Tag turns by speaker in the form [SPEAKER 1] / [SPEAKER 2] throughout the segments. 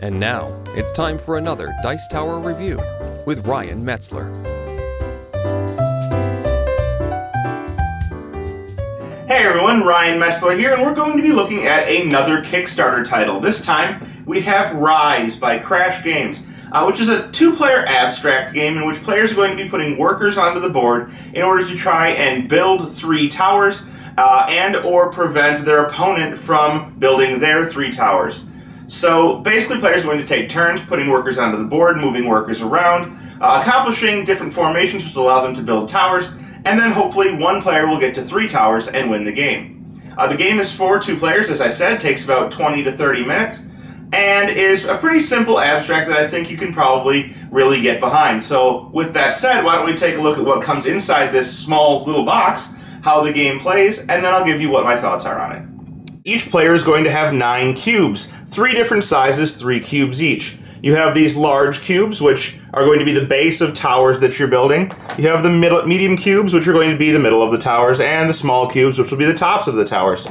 [SPEAKER 1] And now, it's time for another Dice Tower review with Ryan Metzler.
[SPEAKER 2] Hey everyone, Ryan Metzler here, and we're going to be looking at another Kickstarter title. This time, we have Rise by Crash Games, which is a two-player abstract game in which players are going to be putting workers onto the board in order to try and build 3 towers and or prevent their opponent from building their 3 towers. So basically players are going to take turns putting workers onto the board, moving workers around, accomplishing different formations which allow them to build towers, and then hopefully one player will get to 3 towers and win the game. The game is for 2 players, as I said, takes about 20 to 30 minutes, and is a pretty simple abstract that I think you can probably really get behind. So with that said, why don't we take a look at what comes inside this small little box, how the game plays, and then I'll give you what my thoughts are on it. Each player is going to have 9 cubes, 3 different sizes, 3 cubes each. You have these large cubes, which are going to be the base of towers that you're building. You have the medium cubes, which are going to be the middle of the towers, and the small cubes, which will be the tops of the towers.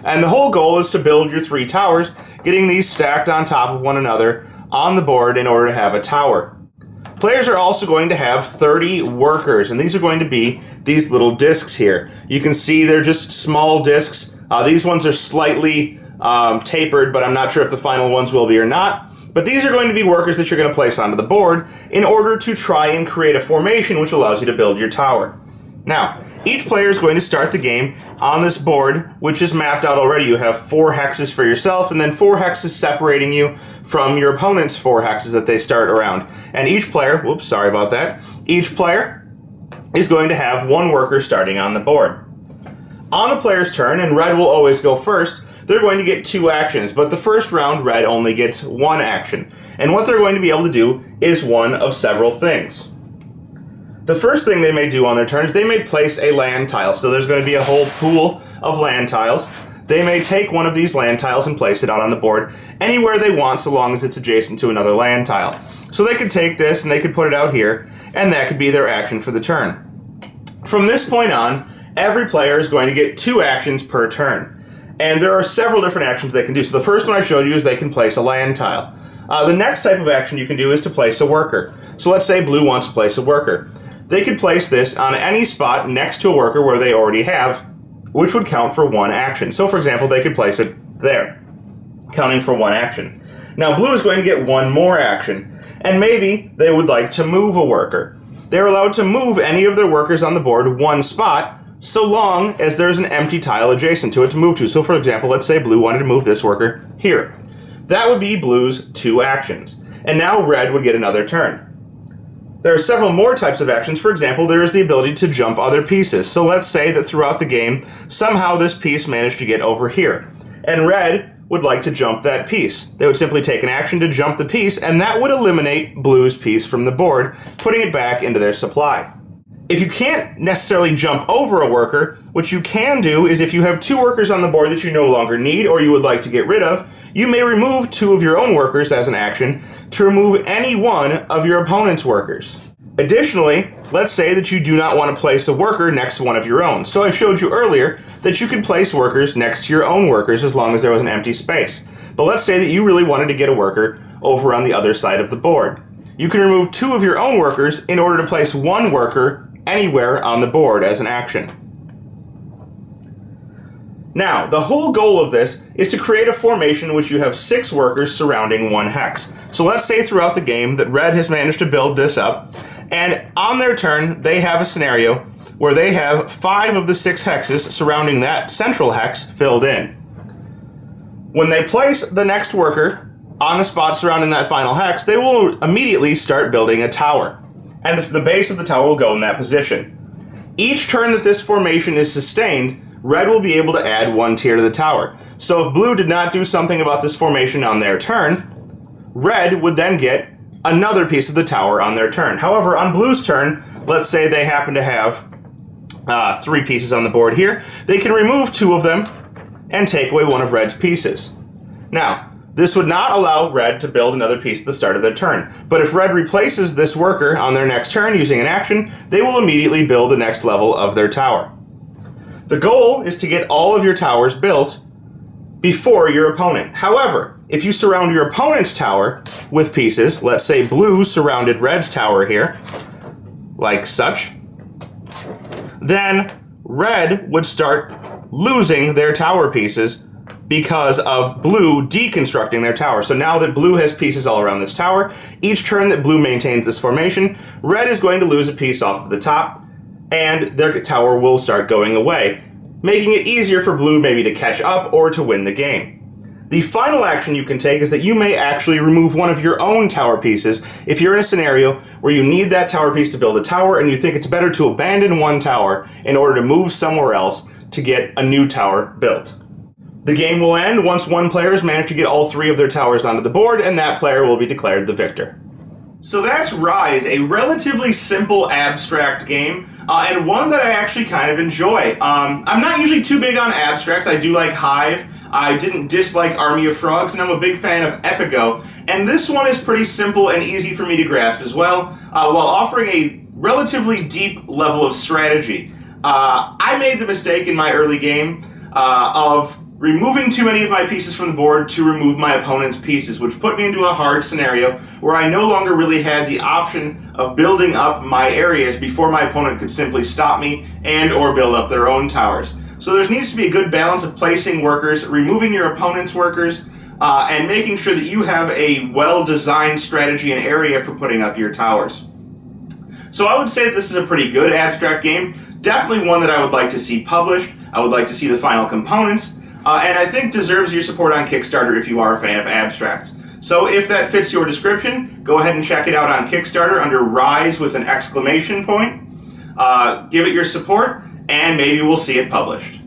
[SPEAKER 2] And the whole goal is to build your 3 towers, getting these stacked on top of one another on the board in order to have a tower. Players are also going to have 30 workers, and these are going to be these little discs here. You can see they're just small discs. These ones are slightly tapered, but I'm not sure if the final ones will be or not. But these are going to be workers that you're going to place onto the board in order to try and create a formation which allows you to build your tower. Now, each player is going to start the game on this board, which is mapped out already. You have 4 hexes for yourself, and then 4 hexes separating you from your opponent's 4 hexes that they start around. And each player, whoops, sorry about that, each player is going to have 1 worker starting on the board. On the player's turn, and red will always go first, they're going to get 2 actions, but the first round, red only gets 1 action. And what they're going to be able to do is one of several things. The first thing they may do on their turns, they may place a land tile. So there's going to be a whole pool of land tiles. They may take one of these land tiles and place it out on the board anywhere they want, so long as it's adjacent to another land tile. So they could take this and they could put it out here, and that could be their action for the turn. From this point on, every player is going to get 2 actions per turn. And there are several different actions they can do. So the first one I showed you is they can place a land tile. The next type of action you can do is to place a worker. So let's say blue wants to place a worker. They could place this on any spot next to a worker where they already have, which would count for 1 action. So for example, they could place it there, counting for 1 action. Now blue is going to get 1 more action, and maybe they would like to move a worker. They're allowed to move any of their workers on the board 1 spot, so long as there's an empty tile adjacent to it to move to. So for example, let's say blue wanted to move this worker here. That would be blue's 2 actions. And now red would get another turn. There are several more types of actions. For example, there is the ability to jump other pieces. So let's say that throughout the game, somehow this piece managed to get over here. And red would like to jump that piece. They would simply take an action to jump the piece, and that would eliminate blue's piece from the board, putting it back into their supply. If you can't necessarily jump over a worker, what you can do is if you have 2 workers on the board that you no longer need or you would like to get rid of, you may remove 2 of your own workers as an action to remove any one of your opponent's workers. Additionally, let's say that you do not want to place a worker next to one of your own. So I showed you earlier that you could place workers next to your own workers as long as there was an empty space. But let's say that you really wanted to get a worker over on the other side of the board. You can remove 2 of your own workers in order to place 1 worker anywhere on the board as an action. Now, the whole goal of this is to create a formation in which you have 6 workers surrounding 1 hex. So let's say throughout the game that red has managed to build this up, and on their turn they have a scenario where they have 5 of the 6 hexes surrounding that central hex filled in. When they place the next worker on the spot surrounding that final hex, they will immediately start building a tower. And the base of the tower will go in that position. Each turn that this formation is sustained, red will be able to add 1 tier to the tower. So if blue did not do something about this formation on their turn, red would then get another piece of the tower on their turn. However, on blue's turn, let's say they happen to have 3 pieces on the board here, they can remove 2 of them and take away 1 of red's pieces. Now, this would not allow red to build another piece at the start of their turn. But if red replaces this worker on their next turn using an action, they will immediately build the next level of their tower. The goal is to get all of your towers built before your opponent. However, if you surround your opponent's tower with pieces, let's say blue surrounded red's tower here, like such, then red would start losing their tower pieces because of blue deconstructing their tower. So now that blue has pieces all around this tower, each turn that blue maintains this formation, red is going to lose a piece off of the top, and their tower will start going away, making it easier for blue maybe to catch up or to win the game. The final action you can take is that you may actually remove one of your own tower pieces if you're in a scenario where you need that tower piece to build a tower and you think it's better to abandon one tower in order to move somewhere else to get a new tower built. The game will end once one player has managed to get all 3 of their towers onto the board, and that player will be declared the victor. So that's Rise, a relatively simple abstract game, and one that I actually kind of enjoy. I'm not usually too big on abstracts. I do like Hive. I didn't dislike Army of Frogs, and I'm a big fan of Epigo. And this one is pretty simple and easy for me to grasp as well, while offering a relatively deep level of strategy. I made the mistake in my early game of removing too many of my pieces from the board to remove my opponent's pieces, which put me into a hard scenario where I no longer really had the option of building up my areas before my opponent could simply stop me and or build up their own towers. So there needs to be a good balance of placing workers, removing your opponent's workers, and making sure that you have a well-designed strategy and area for putting up your towers. So I would say this is a pretty good abstract game, definitely one that I would like to see published. I would like to see the final components, and I think deserves your support on Kickstarter if you are a fan of abstracts. So if that fits your description, go ahead and check it out on Kickstarter under Rise with an exclamation point. Give it your support, and maybe we'll see it published.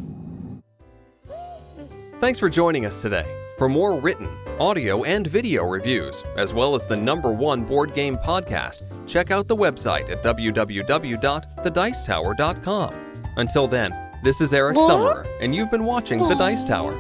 [SPEAKER 1] Thanks for joining us today. For more written, audio, and video reviews, as well as the #1 board game podcast, check out the website at www.thedicetower.com. Until then, this is Eric Summerer, and you've been watching The Dice Tower.